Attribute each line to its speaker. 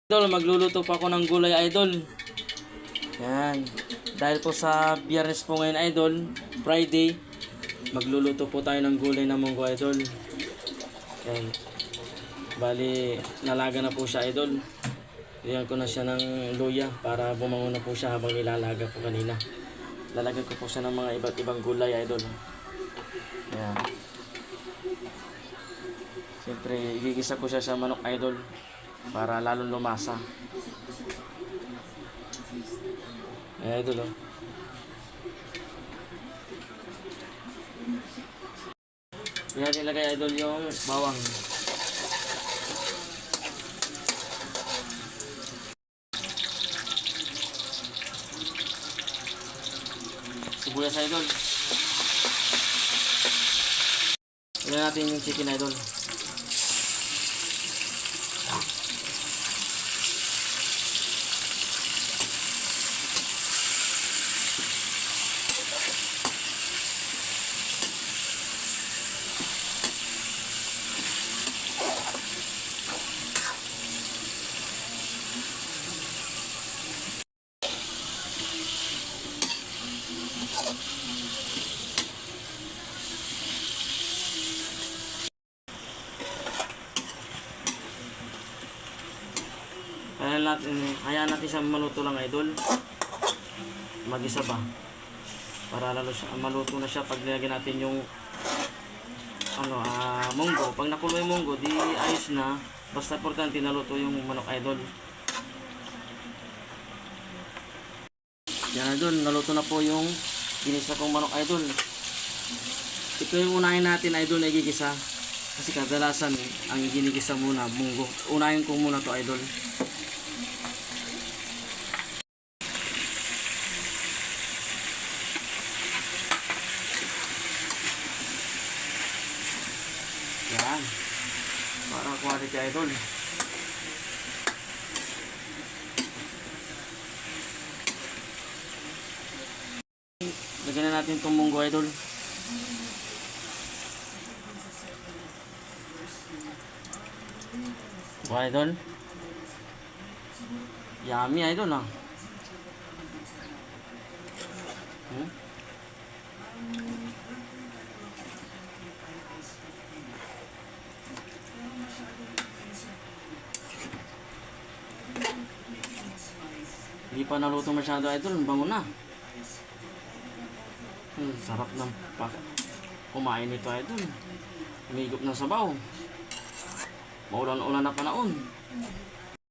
Speaker 1: Idol, magluluto pa ako ng gulay, idol. Yan. Dahil po sa Biyernes po ngayon, idol, Friday, magluluto po tayo ng gulay na munggo, idol. Yan. Bali, nalaga na po siya, idol. Diyan ko na siya ng luya para bumangon na po siya habang ilalaga po kanina. Lalagyan ko po siya ng mga iba't ibang gulay, idol. Yan. Siyempre, igigisa ko siya sa manok, idol, para lalong lumasa. Ayan, idol, oh. Yan, ilagay, idol, yung bawang. Sibuyas, idol. Ilagay natin yung chicken, idol. Hayaan natin siya maluto lang, idol. Mag-isa ba? Para lalo siya, maluto na siya pag nilagyan natin yung munggo. Pag nakulo yung munggo, di ayos na. Basta importante naluto yung manok, idol. Yan, idol. Naluto na po yung ginisa kong manok, idol. Ito yung unahin natin, idol, na igigisa. Kasi kadalasan, ang ginigisa muna, munggo. Unahin ko muna to, idol. Yan. Para quality, idol. Lagyan na natin itong munggo, idol. Wow, idol. Yummy, idol, ah. Hindi pa naluto masyado, idol. Bango na. Sarap ng kumain nito, idol. Umigop ng sabaw. Maulan-ulan na panahon.